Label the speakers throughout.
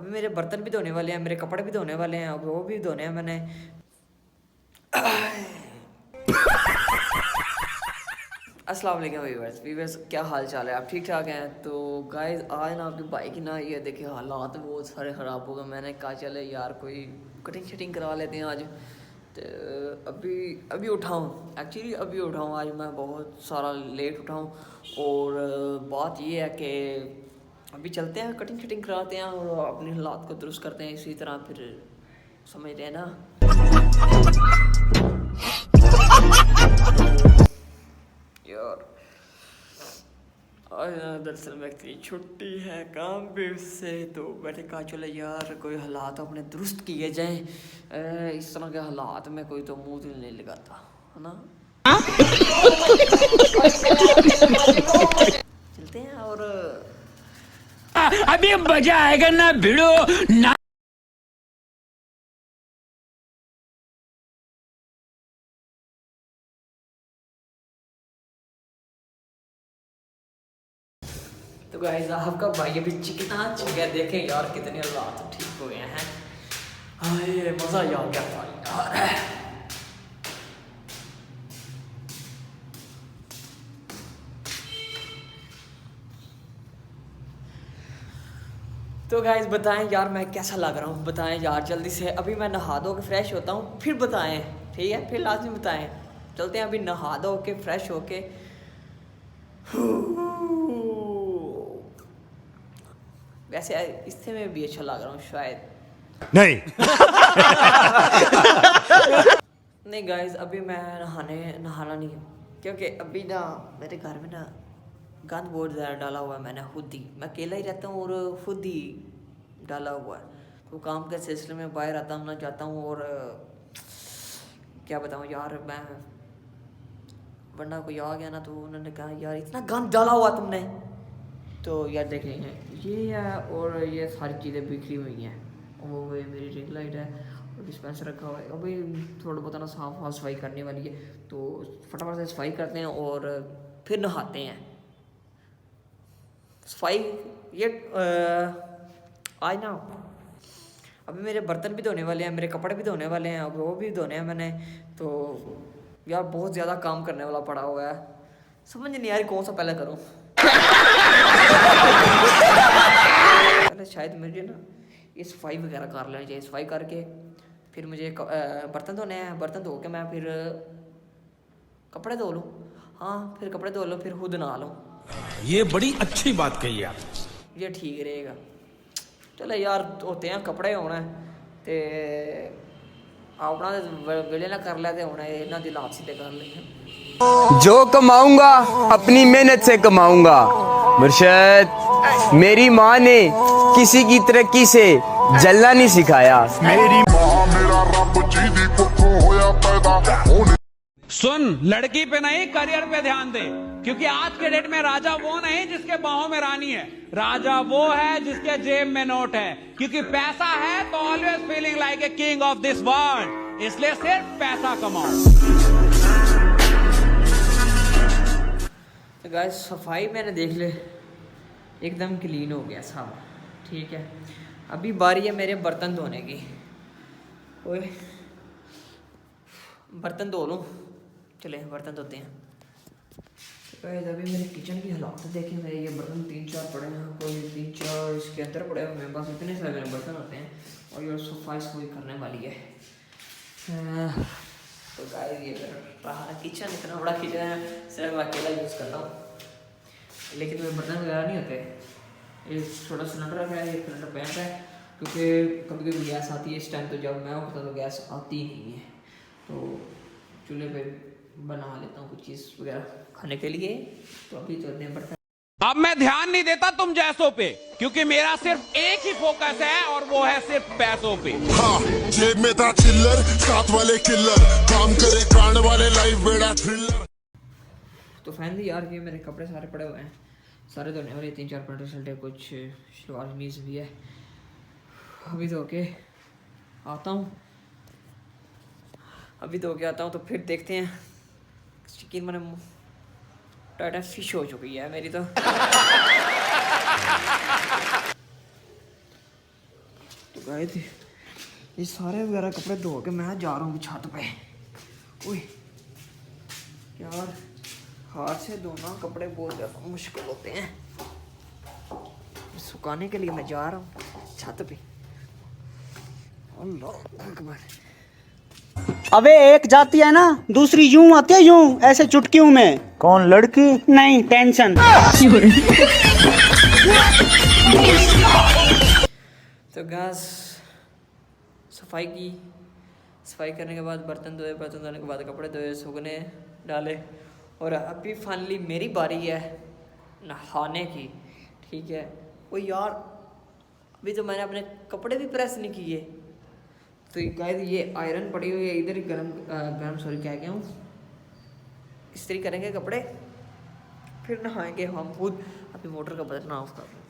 Speaker 1: अभी मेरे बर्तन भी धोने वाले हैं, मेरे कपड़े भी धोने वाले हैं, अब वो भी धोने हैं मैंने। अस्सलाम वालेकुम व्यूअर्स, क्या हाल चाल है? आप ठीक ठाक हैं? तो गाइस आज ना आपके भाई की ना ये देखिए हालात बहुत सारे ख़राब हो गए। मैंने कहा चले यार कोई कटिंग शटिंग करवा लेते हैं आज। तो अभी उठाऊँ, एक्चुअली अभी उठाऊँ, आज मैं बहुत सारा लेट उठाऊँ। और बात ये है कि अभी चलते हैं कटिंग शटिंग कराते हैं और अपने हालात को दुरुस्त करते हैं। इसी तरह फिर समझ रहे हैं ना। यार आज दरअसल में की छुट्टी है काम पे उससे, तो मैंने कहा चलो यार कोई हालात अपने दुरुस्त किए जाएं। इस तरह के हालात में कोई तो मुंह दिल नहीं लगाता है ना। चलते हैं और
Speaker 2: अभी मजा आएगा ना भिड़ो ना।
Speaker 1: तो गाइस आपका भाई अभी चिकना चिकन देखें यार कितने हालात ठीक हो गए हैं। हाय मज़ा ही आ गया था यार। तो गाइस बताएं यार मैं कैसा लग रहा हूँ, बताएं यार जल्दी से। अभी मैं नहा धो के फ्रेश होता हूँ फिर बताएं, ठीक है? फिर लाजमी बताएं। चलते हैं अभी नहा धो के फ्रेश होके। वैसे इससे मैं भी अच्छा लग रहा हूँ शायद।
Speaker 2: नहीं
Speaker 1: नहीं गाइस अभी मैं नहाना नहीं है, क्योंकि अभी ना मेरे घर में ना गंद बहुत ज़्यादा डाला हुआ है। मैंने खुद ही, मैं अकेला ही रहता हूँ और खुद ही डाला हुआ है। तो काम के सिलसिले में बाहर आता हूँ ना जाता हूँ, और क्या बताऊँ यार मैं, वरना कोई आ गया ना तो उन्होंने कहा यार इतना गंद डाला हुआ तुमने। तो यार देखें ये है, और ये सारी चीज़ें बिखरी हुई हैं। वो मेरी रिंग लाइट है और डिस्पेंसर रखा हुआ है। अभी थोड़ा बहुत ना साफ सफाई करने वाली है, तो फटाफट से सफाई करते हैं और फिर नहाते हैं। सफाई ये आज ना अभी मेरे बर्तन भी धोने वाले हैं, मेरे कपड़े भी धोने वाले हैं, अब वो भी धोने हैं मैंने। तो यार बहुत ज़्यादा काम करने वाला पड़ा हुआ है, समझ नहीं यार कौन सा पहले करूँ। पहले शायद मुझे ना ये सफाई वगैरह कर लेनी चाहिए। सफाई करके फिर मुझे बर्तन धोने हैं, बर्तन धो के मैं फिर कपड़े धो लूँ। हाँ फिर कपड़े धो लो, फिर खुद नहा लूँ।
Speaker 2: ये बड़ी अच्छी बात कही आप।
Speaker 1: ये ठीक रहेगा। चलो यार होते हैं कपड़े होना ते अपना वेले ना कर लेते होना, इन्हों की लाभ सीधे कर लेंगे।
Speaker 3: जो कमाऊंगा अपनी मेहनत से कमाऊंगा। मुर्शद मेरी माँ ने किसी की तरक्की से जलना नहीं सिखाया।
Speaker 4: मेरी माँ मेरा रब जी दी कुखों होया पैदा होने।
Speaker 5: सुन, लड़की पे नहीं करियर पे ध्यान दे, क्योंकि आज के डेट में राजा वो नहीं जिसके बाहों में रानी है, राजा वो है जिसके जेब में नोट है। क्योंकि पैसा है तो always feeling like a king of this world, इसलिए सिर्फ पैसा कमाओ।
Speaker 1: तो गाइस सफाई मैंने देख ले एकदम क्लीन हो गया सब, ठीक है। अभी बारी है मेरे बर्तन धोने की। ओए बर्तन धो लूँ, चले बर्तन धोते हैं। तो अभी मेरे किचन की हालात देखें, मेरे ये बर्तन 3-4 पड़े हैं, कोई 3-4 इसके अंदर पड़े हैं। मेरे पास इतने सारे मेरे बर्तन होते हैं और ये सफाई करने वाली है। तो गाइस ये रहा किचन, इतना बड़ा किचन है, सिर्फ मैं अकेला यूज़ करता हूँ। लेकिन मेरे बर्तन वगैरह नहीं होते। ये छोटा सिलेंडर है, ये सिलेंडर पैंप है, क्योंकि कभी कभी गैस आती है। इस टाइम तो जब मैं उठता तो गैस आती ही नहीं है, तो चूल्हे पे बना लेता हूँ कुछ चीज़ वगैरह खाने के लिए। तो अभी तो दिन बर्तन।
Speaker 5: अब मैं ध्यान नहीं देता तुम जैसों पे, क्योंकि मेरा सिर्फ एक ही फोकस है और वो है सिर्फ पैसों पे।
Speaker 4: हाँ, जेब में था चिल्लर, साथ वाले किल्लर, काम करे कांड वाले लाइफ बेड़ा थ्रिलर।
Speaker 1: तो फाइनली यार ये मेरे कपड़े सारे पड़े हुए हैं, सारे धोने वाले। 3-4 पैंट शर्ट है, कुछ शलवार कमीज भी है। अभी धो के आता हूँ, अभी धो के आता हूँ तो फिर देखते हैं। चिकन मैंने टाटा फिश हो चुकी है मेरी तो। गाइस ये सारे वगैरह कपड़े धो के मैं जा रहा हूँ छत पे। ओए यार हाथ से धोना कपड़े बहुत ज़्यादा मुश्किल होते हैं, सुखाने के लिए मैं जा रहा हूँ छत पे। अल्लाह अकबर।
Speaker 6: अबे एक जाती है ना, दूसरी यूं आती है यूं, ऐसे चुटकियों में। कौन लड़की? नहीं टेंशन।
Speaker 1: तो गैस सफाई करने के बाद बर्तन धोने के बाद कपड़े धोए, सूखने डाले, और अभी फाइनली मेरी बारी है नहाने की। ठीक है। वो यार अभी तो मैंने अपने कपड़े भी प्रेस नहीं किए, तो गाइस ये आयरन पड़ी हुई है इधर ही, गरम सॉरी क्या गया हूँ, इस्त्री करेंगे कपड़े फिर नहाएंगे हम खुद। अभी मोटर का बटन ऑफ कर दूँ,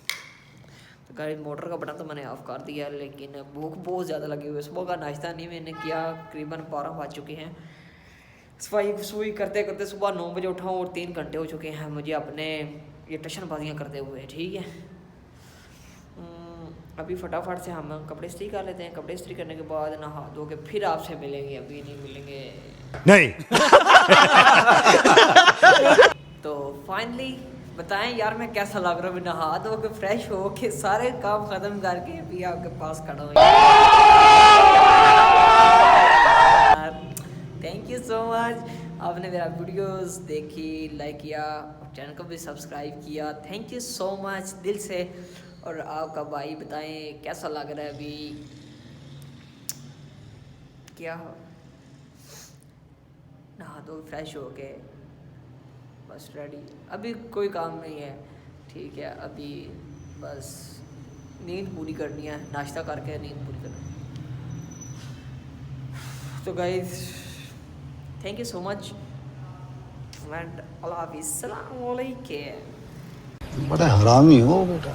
Speaker 1: तो गाइस मोटर का बटन तो मैंने ऑफ कर दिया, लेकिन भूख बहुत ज़्यादा लगी हुई है। सुबह का नाश्ता नहीं मैंने किया, करीबन 12 बज चुके हैं। सफाई करते करते सुबह 9 बजे उठा हूँ और 3 घंटे हो चुके हैं मुझे अपने ये टशनबाजियाँ करते हुए। ठीक है। अभी फटाफट से हम कपड़े इस्त्री कर लेते हैं। कपड़े इस्त्री करने के बाद नहा धो के फिर आपसे मिलेंगे, अभी नहीं मिलेंगे
Speaker 2: नहीं।
Speaker 1: तो फाइनली बताएं यार मैं कैसा लग रहा हूँ, नहा धो के फ्रेश हो के सारे काम ख़त्म करके अभी आपके पास खड़ा हूँ। थैंक यू सो मच, आपने मेरा वीडियोस देखी, लाइक किया और चैनल को भी सब्सक्राइब किया। थैंक यू सो मच दिल से। और आपका भाई बताएं कैसा लग रहा है अभी, क्या नहा दो फ्रेश हो के बस रेडी, अभी कोई काम नहीं है। ठीक है। अभी बस नींद पूरी करनी है, नाश्ता करके नींद पूरी करनी है। तो guys thank you so much and अल्लाह हाफिज़, अस्सलाम वालेकुम।
Speaker 7: बड़ा हरामी हो बेटा।